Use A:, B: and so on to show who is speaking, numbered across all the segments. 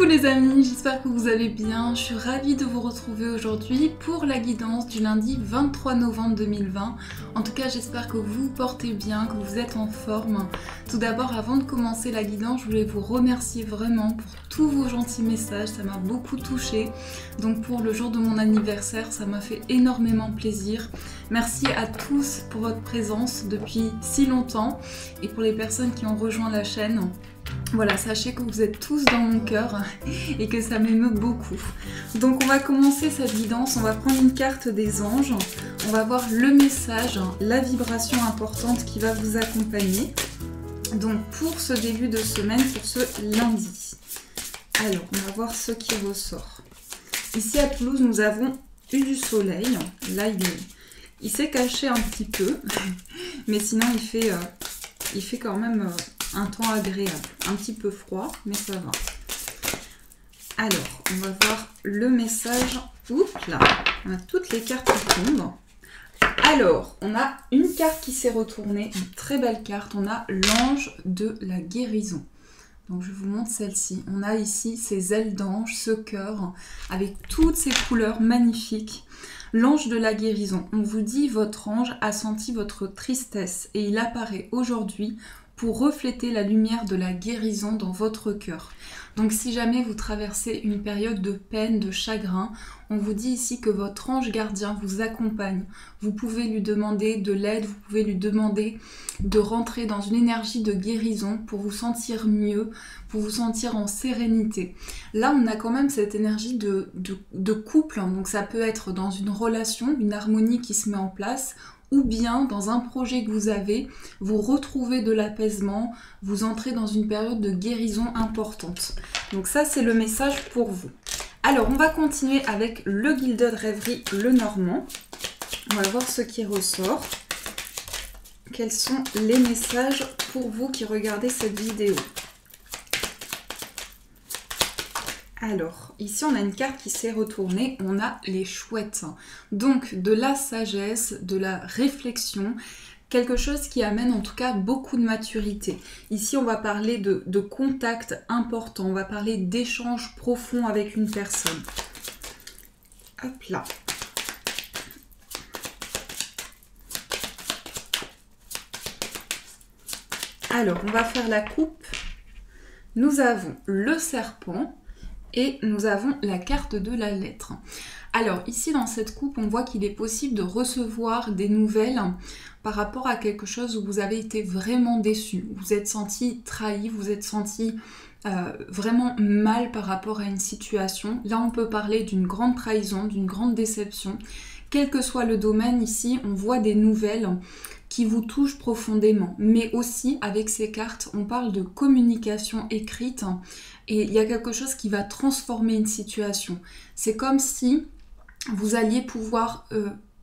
A: Coucou les amis, j'espère que vous allez bien. Je suis ravie de vous retrouver aujourd'hui pour la guidance du lundi 23 novembre 2020. En tout cas, j'espère que vous vous portez bien, que vous êtes en forme. Tout d'abord, avant de commencer la guidance, je voulais vous remercier vraiment pour tous vos gentils messages. Ça m'a beaucoup touchée. Donc pour le jour de mon anniversaire, ça m'a fait énormément plaisir. Merci à tous pour votre présence depuis si longtemps et pour les personnes qui ont rejoint la chaîne. Voilà, sachez que vous êtes tous dans mon cœur et que ça m'émeut beaucoup. Donc on va commencer cette guidance, on va prendre une carte des anges, on va voir le message, la vibration importante qui va vous accompagner. Donc pour ce début de semaine, pour ce lundi. Alors, on va voir ce qui ressort. Ici à Toulouse, nous avons eu du soleil. Là, il s'est caché un petit peu, mais sinon il fait quand même un temps agréable, un petit peu froid, mais ça va. Alors, on va voir le message. Oups là, on a toutes les cartes qui tombent. Alors, on a une carte qui s'est retournée, une très belle carte. On a l'ange de la guérison. Donc, je vous montre celle-ci. On a ici ces ailes d'ange, ce cœur, avec toutes ces couleurs magnifiques. L'ange de la guérison. On vous dit, votre ange a senti votre tristesse et il apparaît aujourd'hui pour refléter la lumière de la guérison dans votre cœur. Donc si jamais vous traversez une période de peine, de chagrin, on vous dit ici que votre ange gardien vous accompagne. Vous pouvez lui demander de l'aide, vous pouvez lui demander de rentrer dans une énergie de guérison pour vous sentir mieux, pour vous sentir en sérénité. Là, on a quand même cette énergie de couple, donc ça peut être dans une relation, une harmonie qui se met en place, ou bien dans un projet que vous avez, vous retrouvez de l'apaisement, vous entrez dans une période de guérison importante. Donc ça, c'est le message pour vous. Alors, on va continuer avec le Gilded Rêverie, le Normand. On va voir ce qui ressort. Quels sont les messages pour vous qui regardez cette vidéo? Alors, ici on a une carte qui s'est retournée, on a les chouettes. Donc de la sagesse, de la réflexion, quelque chose qui amène en tout cas beaucoup de maturité. Ici on va parler de contact important, on va parler d'échanges profonds avec une personne. Hop là. Alors on va faire la coupe. Nous avons le serpent. Et nous avons la carte de la lettre. Alors ici dans cette coupe, on voit qu'il est possible de recevoir des nouvelles par rapport à quelque chose où vous avez été vraiment déçu. Vous vous êtes senti trahi, vous vous êtes senti vraiment mal par rapport à une situation. Là on peut parler d'une grande trahison, d'une grande déception. Quel que soit le domaine ici, on voit des nouvelles qui vous touchent profondément. Mais aussi avec ces cartes, on parle de communication écrite. Et il y a quelque chose qui va transformer une situation. C'est comme si vous alliez pouvoir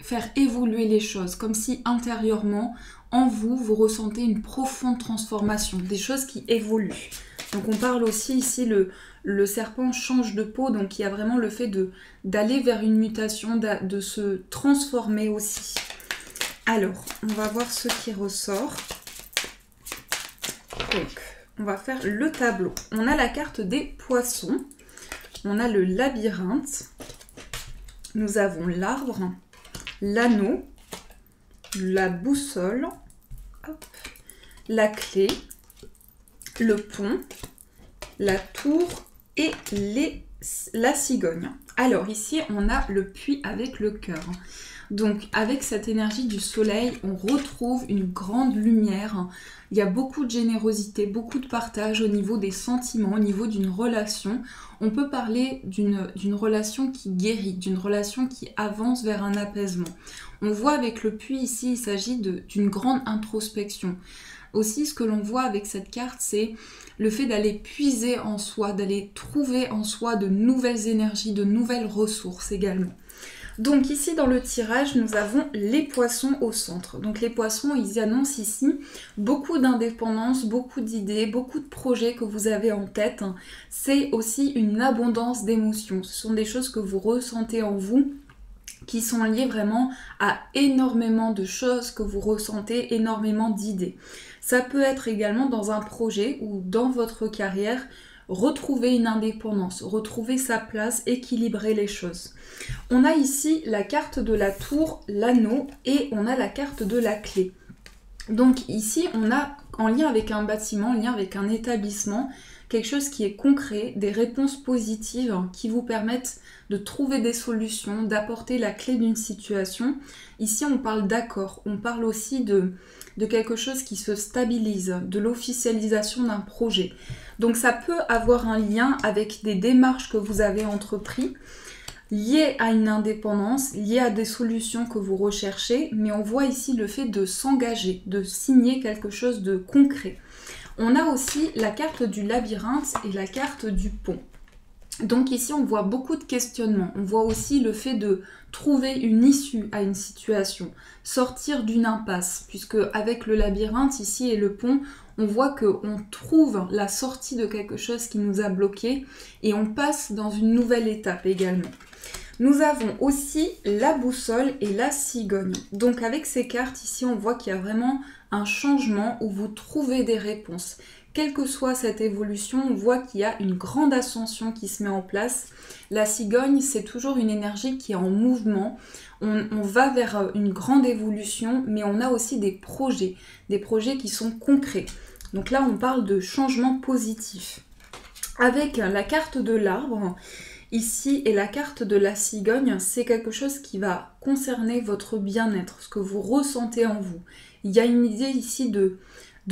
A: faire évoluer les choses, comme si intérieurement, en vous, vous ressentez une profonde transformation, des choses qui évoluent. Donc on parle aussi ici, le serpent change de peau, donc il y a vraiment le fait d'aller vers une mutation, de se transformer aussi. Alors, on va voir ce qui ressort. Donc, on va faire le tableau. On a la carte des poissons. On a le labyrinthe. Nous avons l'arbre, l'anneau, la boussole, hop, la clé, le pont, la tour et la cigogne. Alors ici, on a le puits avec le cœur. Donc avec cette énergie du soleil, on retrouve une grande lumière. Il y a beaucoup de générosité, beaucoup de partage au niveau des sentiments, au niveau d'une relation. On peut parler d'une relation qui guérit, d'une relation qui avance vers un apaisement. On voit avec le puits ici, il s'agit d'une grande introspection. Aussi, ce que l'on voit avec cette carte, c'est le fait d'aller puiser en soi, d'aller trouver en soi de nouvelles énergies, de nouvelles ressources également. Donc ici dans le tirage, nous avons les poissons au centre. Donc les poissons, ils annoncent ici beaucoup d'indépendance, beaucoup d'idées, beaucoup de projets que vous avez en tête. C'est aussi une abondance d'émotions. Ce sont des choses que vous ressentez en vous, qui sont liées vraiment à énormément de choses que vous ressentez, énormément d'idées. Ça peut être également dans un projet ou dans votre carrière retrouver une indépendance, retrouver sa place, équilibrer les choses. On a ici la carte de la tour, l'anneau, et on a la carte de la clé. Donc ici, on a, en lien avec un bâtiment, en lien avec un établissement, quelque chose qui est concret, des réponses positives qui vous permettent de trouver des solutions, d'apporter la clé d'une situation. Ici, on parle d'accord, on parle aussi de quelque chose qui se stabilise, de l'officialisation d'un projet. Donc ça peut avoir un lien avec des démarches que vous avez entreprises, liées à une indépendance, liées à des solutions que vous recherchez, mais on voit ici le fait de s'engager, de signer quelque chose de concret. On a aussi la carte du labyrinthe et la carte du pont. Donc ici, on voit beaucoup de questionnements. On voit aussi le fait de trouver une issue à une situation, sortir d'une impasse, puisque avec le labyrinthe ici et le pont, on voit qu'on trouve la sortie de quelque chose qui nous a bloqués et on passe dans une nouvelle étape également. Nous avons aussi la boussole et la cigogne. Donc avec ces cartes ici, on voit qu'il y a vraiment un changement où vous trouvez des réponses. Quelle que soit cette évolution, on voit qu'il y a une grande ascension qui se met en place. La cigogne, c'est toujours une énergie qui est en mouvement. On va vers une grande évolution, mais on a aussi des projets qui sont concrets. Donc là, on parle de changement positif. Avec la carte de l'arbre, ici, et la carte de la cigogne, c'est quelque chose qui va concerner votre bien-être, ce que vous ressentez en vous. Il y a une idée ici de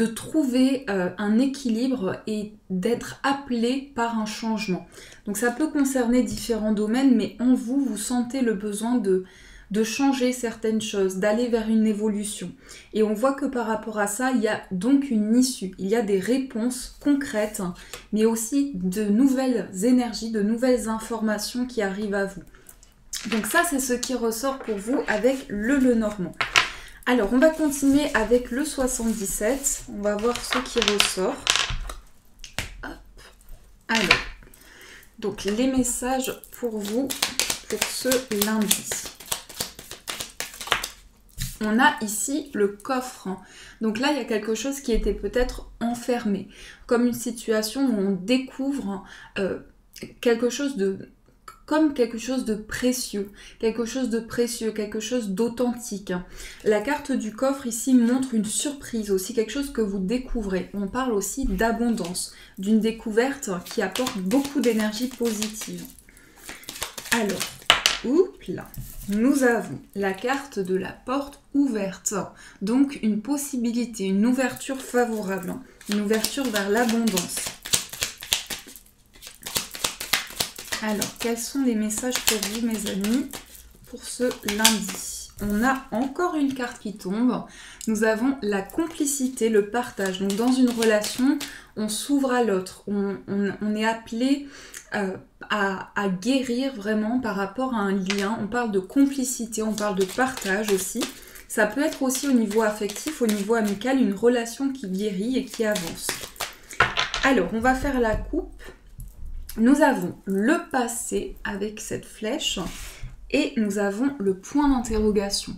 A: trouver un équilibre et d'être appelé par un changement. Donc ça peut concerner différents domaines, mais en vous, vous sentez le besoin de changer certaines choses, d'aller vers une évolution. Et on voit que par rapport à ça, il y a donc une issue, il y a des réponses concrètes, mais aussi de nouvelles énergies, de nouvelles informations qui arrivent à vous. Donc ça, c'est ce qui ressort pour vous avec le Lenormand. Alors, on va continuer avec le 77. On va voir ce qui ressort. Hop. Alors, donc les messages pour vous pour ce lundi. On a ici le coffre. Donc là, il y a quelque chose qui était peut-être enfermé. Comme une situation où on découvre quelque chose de précieux, quelque chose d'authentique. La carte du coffre ici montre une surprise aussi, quelque chose que vous découvrez. On parle aussi d'abondance, d'une découverte qui apporte beaucoup d'énergie positive. Alors, oups là, nous avons la carte de la porte ouverte, donc une possibilité, une ouverture favorable, une ouverture vers l'abondance. Alors, quels sont les messages pour vous, mes amis, pour ce lundi? On a encore une carte qui tombe. Nous avons la complicité, le partage. Donc, dans une relation, on s'ouvre à l'autre. On est appelé à guérir vraiment par rapport à un lien. On parle de complicité, on parle de partage aussi. Ça peut être aussi au niveau affectif, au niveau amical, une relation qui guérit et qui avance. Alors, on va faire la coupe. Nous avons le passé avec cette flèche et nous avons le point d'interrogation.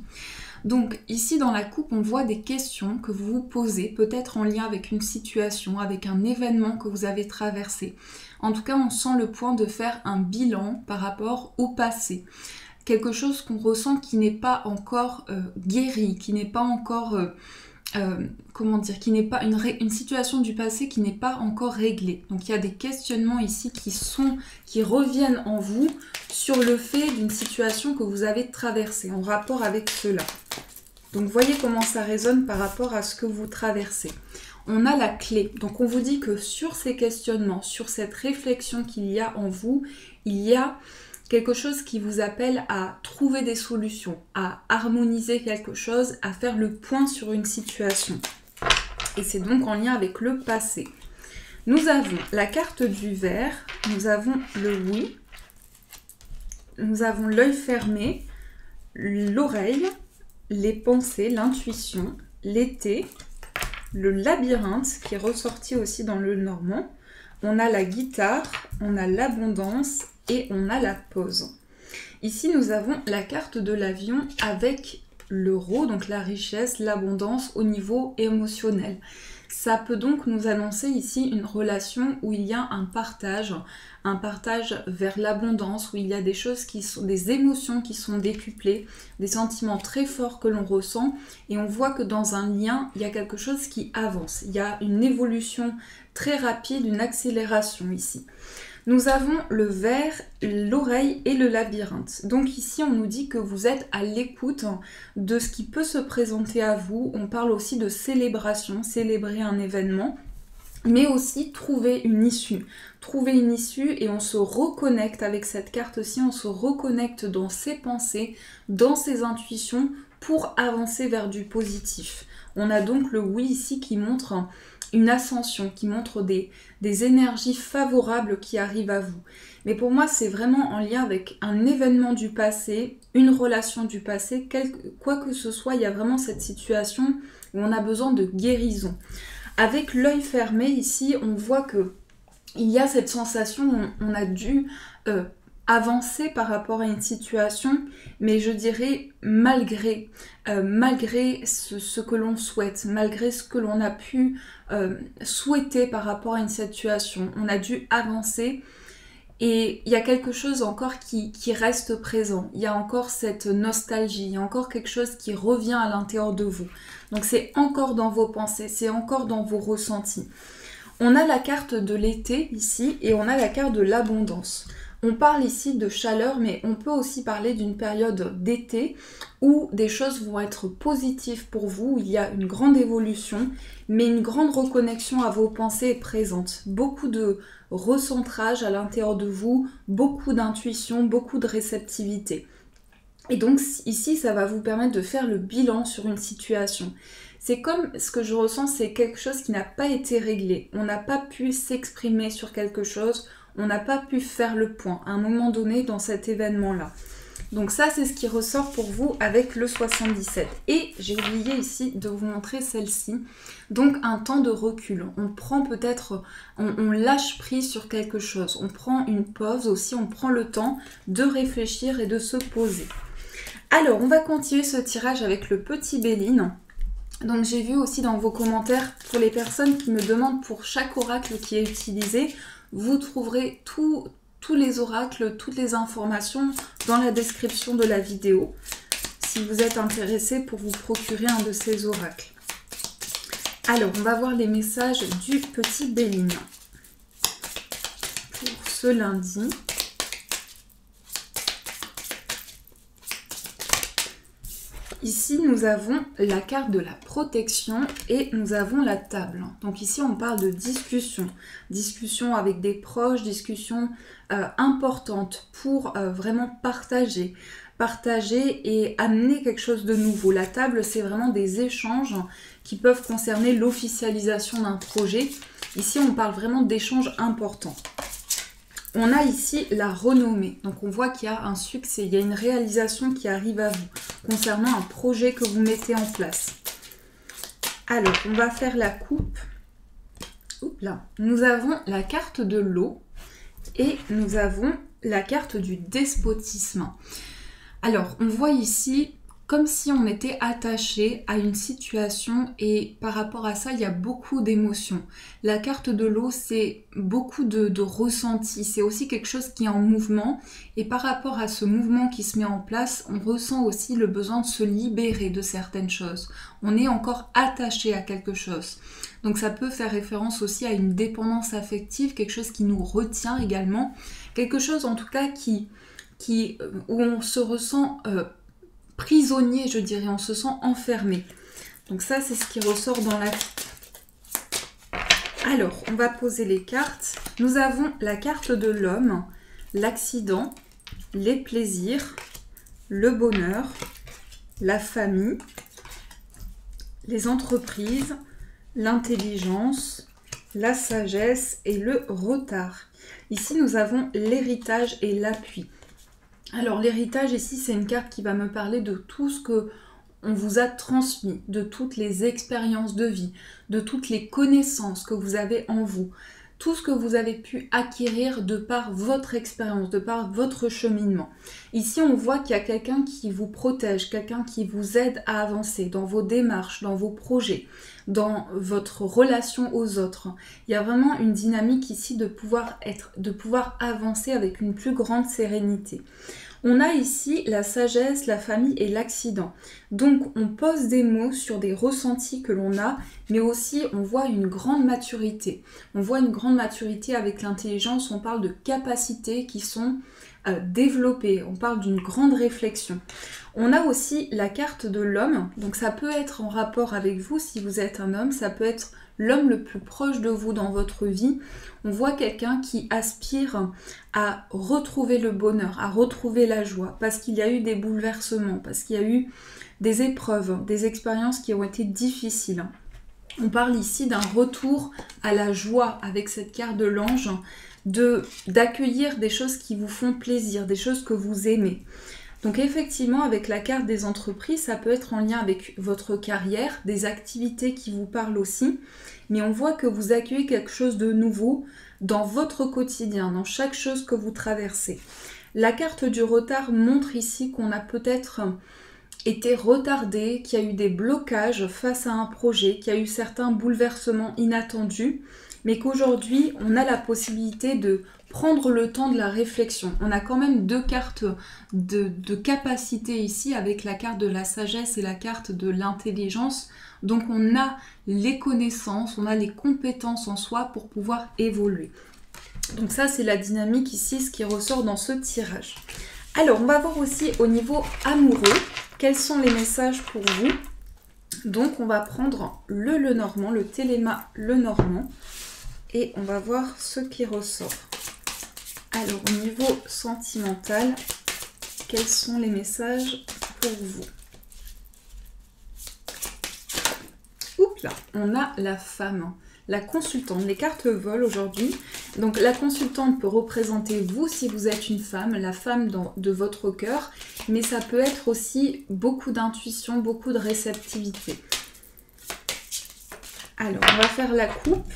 A: Donc ici dans la coupe, on voit des questions que vous vous posez, peut-être en lien avec une situation, avec un événement que vous avez traversé. En tout cas, on sent le point de faire un bilan par rapport au passé. Quelque chose qu'on ressent qui n'est pas encore guéri, qui n'est pas encore... qui n'est pas une situation du passé qui n'est pas encore réglée. Donc il y a des questionnements ici qui reviennent en vous sur le fait d'une situation que vous avez traversée, en rapport avec cela. Donc voyez comment ça résonne par rapport à ce que vous traversez. On a la clé. Donc on vous dit que sur ces questionnements, sur cette réflexion qu'il y a en vous, il y a quelque chose qui vous appelle à trouver des solutions, à harmoniser quelque chose, à faire le point sur une situation. Et c'est donc en lien avec le passé. Nous avons la carte du verre, nous avons le oui, nous avons l'œil fermé, l'oreille, les pensées, l'intuition, l'été, le labyrinthe qui est ressorti aussi dans le Normand. On a la guitare, on a l'abondance et on a la pause. Ici, nous avons la carte de l'avion avec l'euro, donc la richesse, l'abondance au niveau émotionnel. Ça peut donc nous annoncer ici une relation où il y a un partage vers l'abondance, où il y a des choses qui sont, des émotions qui sont décuplées, des sentiments très forts que l'on ressent, et on voit que dans un lien, il y a quelque chose qui avance, il y a une évolution très rapide, une accélération ici. Nous avons le ver, l'oreille et le labyrinthe. Donc ici, on nous dit que vous êtes à l'écoute de ce qui peut se présenter à vous. On parle aussi de célébration, célébrer un événement, mais aussi trouver une issue. Trouver une issue et on se reconnecte avec cette carte-ci, on se reconnecte dans ses pensées, dans ses intuitions pour avancer vers du positif. On a donc le oui ici qui montre une ascension, qui montre des énergies favorables qui arrivent à vous. Mais pour moi, c'est vraiment en lien avec un événement du passé, une relation du passé, quoi que ce soit, il y a vraiment cette situation où on a besoin de guérison. Avec l'œil fermé ici, on voit que il y a cette sensation où on a dû avancer par rapport à une situation, mais je dirais malgré ce que l'on souhaite, malgré ce que l'on a pu souhaiter par rapport à une situation. On a dû avancer et il y a quelque chose encore qui reste présent. Il y a encore cette nostalgie, il y a encore quelque chose qui revient à l'intérieur de vous. Donc c'est encore dans vos pensées, c'est encore dans vos ressentis. On a la carte de l'été ici et on a la carte de l'abondance. On parle ici de chaleur, mais on peut aussi parler d'une période d'été où des choses vont être positives pour vous, où il y a une grande évolution, mais une grande reconnexion à vos pensées est présente. Beaucoup de recentrage à l'intérieur de vous, beaucoup d'intuition, beaucoup de réceptivité. Et donc ici, ça va vous permettre de faire le bilan sur une situation. C'est comme ce que je ressens, c'est quelque chose qui n'a pas été réglé. On n'a pas pu s'exprimer sur quelque chose, on n'a pas pu faire le point à un moment donné dans cet événement-là. Donc ça, c'est ce qui ressort pour vous avec le 77. Et j'ai oublié ici de vous montrer celle-ci. Donc un temps de recul. On prend peut-être, on lâche prise sur quelque chose. On prend une pause aussi, on prend le temps de réfléchir et de se poser. Alors, on va continuer ce tirage avec le petit Béline. Donc j'ai vu aussi dans vos commentaires, pour les personnes qui me demandent pour chaque oracle qui est utilisé, vous trouverez tous les oracles, toutes les informations dans la description de la vidéo, si vous êtes intéressé pour vous procurer un de ces oracles. Alors, on va voir les messages du petit Béline pour ce lundi. Ici, nous avons la carte de la protection et nous avons la table. Donc ici, on parle de discussion. Discussion avec des proches, discussion importante pour vraiment partager et amener quelque chose de nouveau. La table, c'est vraiment des échanges qui peuvent concerner l'officialisation d'un projet. Ici, on parle vraiment d'échanges importants. On a ici la renommée, donc on voit qu'il y a un succès, il y a une réalisation qui arrive à vous concernant un projet que vous mettez en place. Alors, on va faire la coupe. Oups là. Nous avons la carte de l'eau et nous avons la carte du despotisme. Alors, on voit ici comme si on était attaché à une situation et par rapport à ça, il y a beaucoup d'émotions. La carte de l'eau, c'est beaucoup de ressentis. C'est aussi quelque chose qui est en mouvement et par rapport à ce mouvement qui se met en place, on ressent aussi le besoin de se libérer de certaines choses. On est encore attaché à quelque chose. Donc ça peut faire référence aussi à une dépendance affective, quelque chose qui nous retient également. Quelque chose en tout cas où on se ressent prisonnier, je dirais, on se sent enfermé. Donc ça, c'est ce qui ressort dans la coupe. Alors, on va poser les cartes. Nous avons la carte de l'homme, l'accident, les plaisirs, le bonheur, la famille, les entreprises, l'intelligence, la sagesse et le retard. Ici, nous avons l'héritage et l'appui. Alors l'héritage ici, c'est une carte qui va me parler de tout ce que on vous a transmis, de toutes les expériences de vie, de toutes les connaissances que vous avez en vous, tout ce que vous avez pu acquérir de par votre expérience, de par votre cheminement. Ici, on voit qu'il y a quelqu'un qui vous protège, quelqu'un qui vous aide à avancer dans vos démarches, dans vos projets. dans votre relation aux autres. Il y a vraiment une dynamique ici de pouvoir avancer avec une plus grande sérénité. On a ici la sagesse, la famille et l'accident. Donc on pose des mots sur des ressentis que l'on a, mais aussi on voit une grande maturité. On voit une grande maturité avec l'intelligence, on parle de capacités qui sont développées, on parle d'une grande réflexion. On a aussi la carte de l'homme, donc ça peut être en rapport avec vous si vous êtes un homme, ça peut être l'homme le plus proche de vous dans votre vie. On voit quelqu'un qui aspire à retrouver le bonheur, à retrouver la joie, parce qu'il y a eu des bouleversements, parce qu'il y a eu des épreuves, des expériences qui ont été difficiles. On parle ici d'un retour à la joie avec cette carte de l'ange, d'accueillir des choses qui vous font plaisir, des choses que vous aimez. Donc effectivement, avec la carte des entreprises, ça peut être en lien avec votre carrière, des activités qui vous parlent aussi, mais on voit que vous accueillez quelque chose de nouveau dans votre quotidien, dans chaque chose que vous traversez. La carte du retard montre ici qu'on a peut-être été retardé, qu'il y a eu des blocages face à un projet, qu'il y a eu certains bouleversements inattendus, mais qu'aujourd'hui, on a la possibilité de prendre le temps de la réflexion. On a quand même deux cartes de capacité ici, avec la carte de la sagesse et la carte de l'intelligence. Donc on a les connaissances, on a les compétences en soi pour pouvoir évoluer. Donc ça, c'est la dynamique ici, ce qui ressort dans ce tirage. Alors, on va voir aussi au niveau amoureux, quels sont les messages pour vous. Donc on va prendre le Lenormand, le Téléma Lenormand, et on va voir ce qui ressort. Alors, au niveau sentimental, quels sont les messages pour vous? Oups là, on a la femme, la consultante. Les cartes volent aujourd'hui. Donc, la consultante peut représenter vous si vous êtes une femme, la femme de votre cœur, mais ça peut être aussi beaucoup d'intuition, beaucoup de réceptivité. Alors, on va faire la coupe.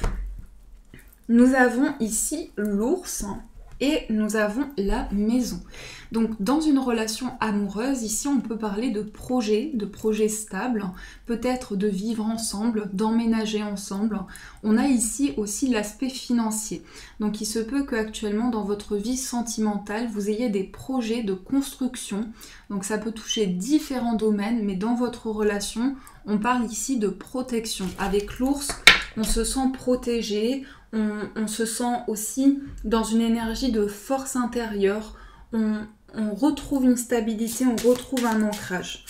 A: Nous avons ici l'ours et nous avons la maison. Donc dans une relation amoureuse, ici on peut parler de projets stables, peut-être de vivre ensemble, d'emménager ensemble. On a ici aussi l'aspect financier. Donc il se peut qu'actuellement dans votre vie sentimentale, vous ayez des projets de construction. Donc ça peut toucher différents domaines, mais dans votre relation, on parle ici de protection. Avec l'ours, on se sent protégé, on se sent aussi dans une énergie de force intérieure, on retrouve une stabilité, on retrouve un ancrage.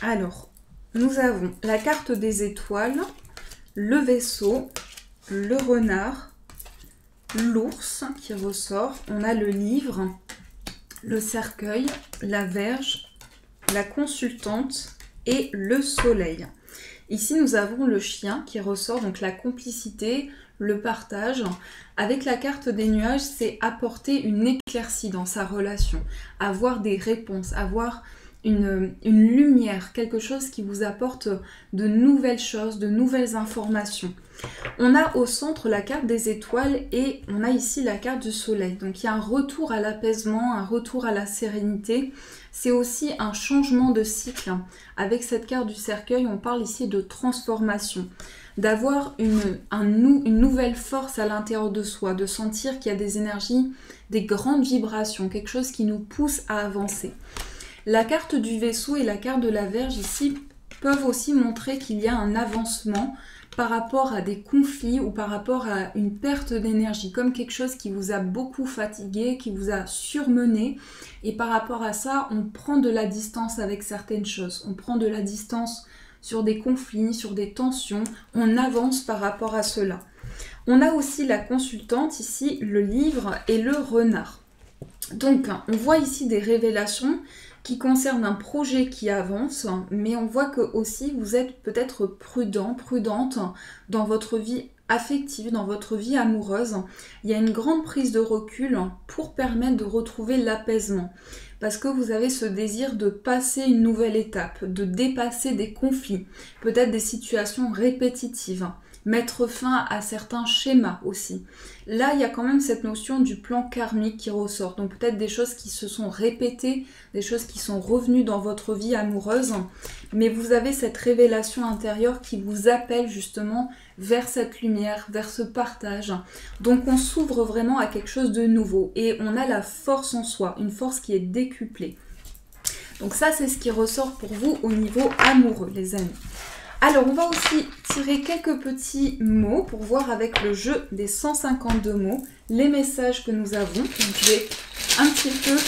A: Alors, nous avons la carte des étoiles, le vaisseau, le renard, l'ours qui ressort, on a le livre, le cercueil, la verge, la consultante et le soleil. Ici, nous avons le chien qui ressort, donc la complicité, le partage. Avec la carte des nuages, c'est apporter une éclaircie dans sa relation, avoir des réponses, avoir une lumière, quelque chose qui vous apporte de nouvelles choses, de nouvelles informations. On a au centre la carte des étoiles et on a ici la carte du soleil. Donc il y a un retour à l'apaisement, un retour à la sérénité. C'est aussi un changement de cycle. Avec cette carte du cercueil, on parle ici de transformation, d'avoir une nouvelle force à l'intérieur de soi, de sentir qu'il y a des énergies, des grandes vibrations, quelque chose qui nous pousse à avancer. La carte du vaisseau et la carte de la Vierge ici peuvent aussi montrer qu'il y a un avancement par rapport à des conflits ou par rapport à une perte d'énergie, comme quelque chose qui vous a beaucoup fatigué, qui vous a surmené. Et par rapport à ça, on prend de la distance avec certaines choses. On prend de la distance sur des conflits, sur des tensions. On avance par rapport à cela. On a aussi la consultante ici, le livre et le renard. Donc, on voit ici des révélations qui concerne un projet qui avance, mais on voit que aussi vous êtes peut-être prudent, prudente dans votre vie affective, dans votre vie amoureuse. Il y a une grande prise de recul pour permettre de retrouver l'apaisement. Parce que vous avez ce désir de passer une nouvelle étape, de dépasser des conflits, peut-être des situations répétitives. mettre fin à certains schémas aussi. Là, il y a quand même cette notion du plan karmique qui ressort. Donc peut-être des choses qui se sont répétées, des choses qui sont revenues dans votre vie amoureuse, mais vous avez cette révélation intérieure qui vous appelle justement vers cette lumière, vers ce partage. Donc on s'ouvre vraiment à quelque chose de nouveau et on a la force en soi, une force qui est décuplée. Donc ça, c'est ce qui ressort pour vous au niveau amoureux, les amis. Alors, on va aussi tirer quelques petits mots pour voir avec le jeu des 152 mots les messages que nous avons. Donc, je vais un petit peu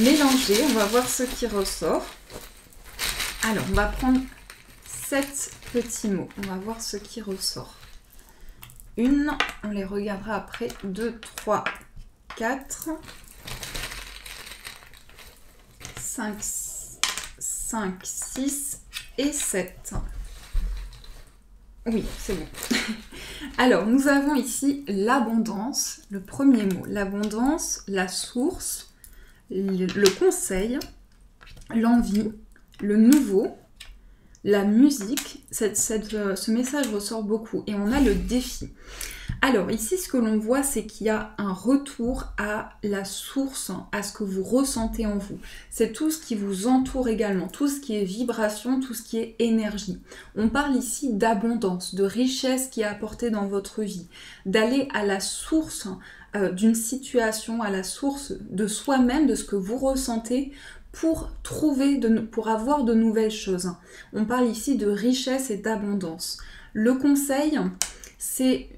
A: mélanger. On va voir ce qui ressort. Alors, on va prendre 7 petits mots. On va voir ce qui ressort. Une, on les regardera après. 2, 3, 4, 5, 6 et 7. Oui, c'est bon. Alors, nous avons ici l'abondance, le premier mot. L'abondance, la source, le conseil, l'envie, le nouveau, la musique. Ce message ressort beaucoup. Et on a le défi. Alors, ici, ce que l'on voit, c'est qu'il y a un retour à la source, à ce que vous ressentez en vous. C'est tout ce qui vous entoure également, tout ce qui est vibration, tout ce qui est énergie. On parle ici d'abondance, de richesse qui est apportée dans votre vie, d'aller à la source d'une situation, à la source de soi-même, de ce que vous ressentez, pour pour avoir de nouvelles choses. On parle ici de richesse et d'abondance. Le conseil, c'est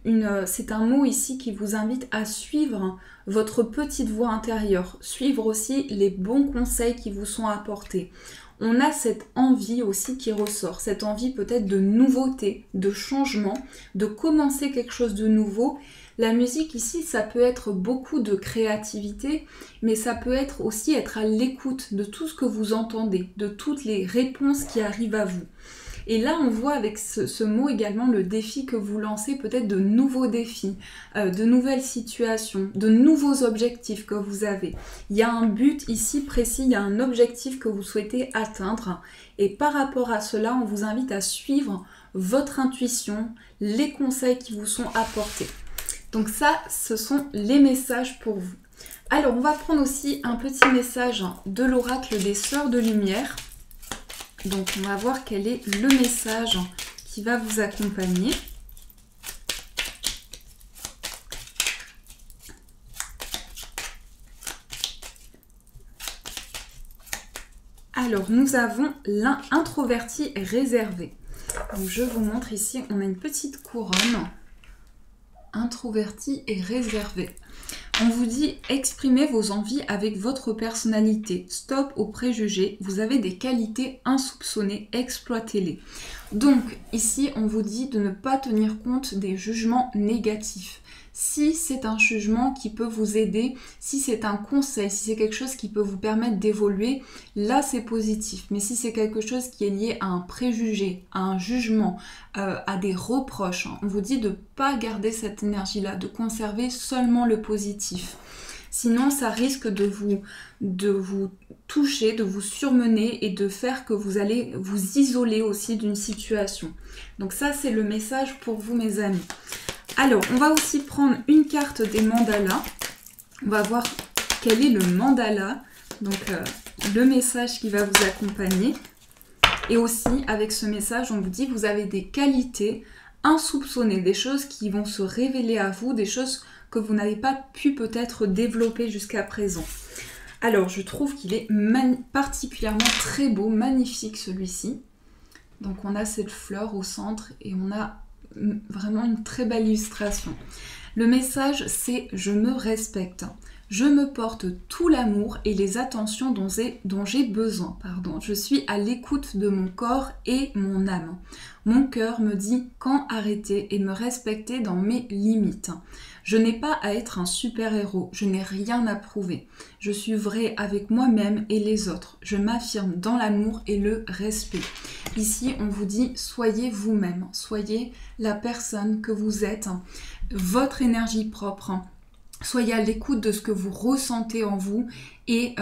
A: un mot ici qui vous invite à suivre votre petite voix intérieure, suivre aussi les bons conseils qui vous sont apportés. On a cette envie aussi qui ressort, cette envie peut-être de nouveauté, de changement, de commencer quelque chose de nouveau. La musique ici, ça peut être beaucoup de créativité, mais ça peut être aussi être à l'écoute de tout ce que vous entendez, de toutes les réponses qui arrivent à vous. Et là, on voit avec ce mot également le défi que vous lancez, peut-être de nouveaux défis, de nouvelles situations, de nouveaux objectifs que vous avez. Il y a un but ici précis, il y a un objectif que vous souhaitez atteindre. Et par rapport à cela, on vous invite à suivre votre intuition, les conseils qui vous sont apportés. Donc ça, ce sont les messages pour vous. Alors, on va prendre aussi un petit message de l'oracle des Sœurs de Lumière. Donc, on va voir quel est le message qui va vous accompagner. Alors, nous avons l'introverti réservé. Donc, je vous montre ici, on a une petite couronne. Introverti et réservé. On vous dit exprimez vos envies avec votre personnalité. Stop aux préjugés. Vous avez des qualités insoupçonnées. Exploitez-les. Donc ici on vous dit de ne pas tenir compte des jugements négatifs. Si c'est un jugement qui peut vous aider, si c'est un conseil, si c'est quelque chose qui peut vous permettre d'évoluer, là c'est positif. Mais si c'est quelque chose qui est lié à un préjugé, à un jugement, à des reproches, on vous dit de ne pas garder cette énergie-là, de conserver seulement le positif. Sinon, ça risque de vous toucher, de vous surmener et de faire que vous allez vous isoler aussi d'une situation. Donc ça, c'est le message pour vous, mes amis. Alors, on va aussi prendre une carte des mandalas. On va voir quel est le mandala, donc le message qui va vous accompagner. Et aussi, avec ce message, on vous dit que vous avez des qualités insoupçonnées, des choses qui vont se révéler à vous, des choses que vous n'avez pas pu peut-être développer jusqu'à présent. Alors, je trouve qu'il est particulièrement très beau, magnifique celui-ci. Donc, on a cette fleur au centre et on a vraiment une très belle illustration. Le message, c'est « Je me respecte ». Je me porte tout l'amour et les attentions dont j'ai besoin. Je suis à l'écoute de mon corps et mon âme. Mon cœur me dit quand arrêter et me respecter dans mes limites. Je n'ai pas à être un super-héros, je n'ai rien à prouver. Je suis vrai avec moi-même et les autres. Je m'affirme dans l'amour et le respect. Ici, on vous dit soyez vous-même, soyez la personne que vous êtes, votre énergie propre. soyez à l'écoute de ce que vous ressentez en vous et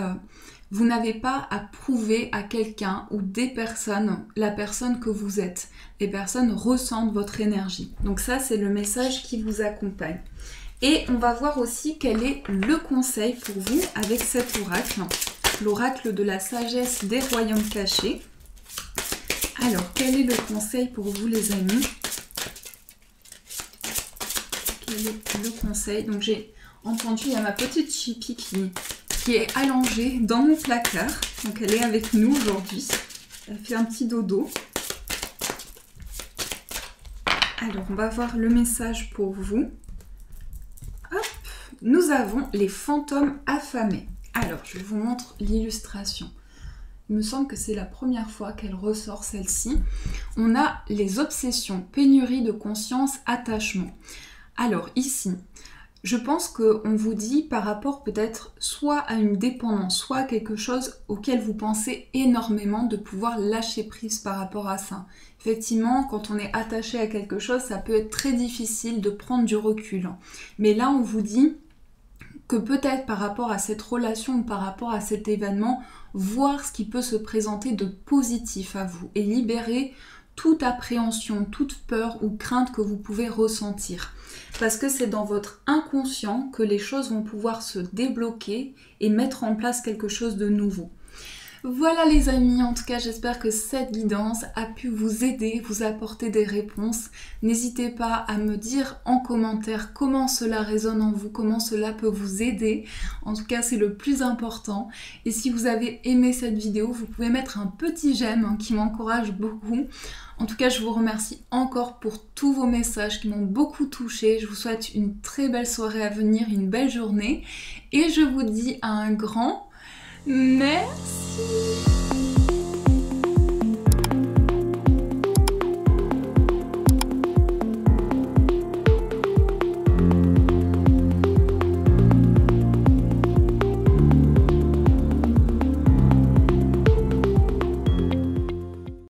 A: vous n'avez pas à prouver à quelqu'un ou des personnes la personne que vous êtes. Les personnes ressentent votre énergie. Donc ça, c'est le message qui vous accompagne. Et on va voir aussi quel est le conseil pour vous avec cet oracle. L'oracle de la sagesse des royaumes cachés. Alors, quel est le conseil pour vous les amis? Quel est le conseil? Donc j'ai entendu, il y a ma petite Chippy qui est allongée dans mon placard. Donc elle est avec nous aujourd'hui. Elle fait un petit dodo. Alors on va voir le message pour vous. Hop, nous avons les fantômes affamés. Alors je vous montre l'illustration. Il me semble que c'est la première fois qu'elle ressort celle-ci. On a les obsessions, pénurie de conscience, attachement. Alors ici, je pense qu'on vous dit par rapport peut-être soit à une dépendance, soit à quelque chose auquel vous pensez énormément de pouvoir lâcher prise par rapport à ça. Effectivement, quand on est attaché à quelque chose, ça peut être très difficile de prendre du recul. Mais là, on vous dit que peut-être par rapport à cette relation ou par rapport à cet événement, voir ce qui peut se présenter de positif à vous et libérer toute appréhension, toute peur ou crainte que vous pouvez ressentir. Parce que c'est dans votre inconscient que les choses vont pouvoir se débloquer et mettre en place quelque chose de nouveau. Voilà les amis, en tout cas j'espère que cette guidance a pu vous aider, vous apporter des réponses. N'hésitez pas à me dire en commentaire comment cela résonne en vous, comment cela peut vous aider. En tout cas c'est le plus important. Et si vous avez aimé cette vidéo, vous pouvez mettre un petit j'aime qui m'encourage beaucoup. En tout cas je vous remercie encore pour tous vos messages qui m'ont beaucoup touchée. Je vous souhaite une très belle soirée à venir, une belle journée. Et je vous dis un grand merci.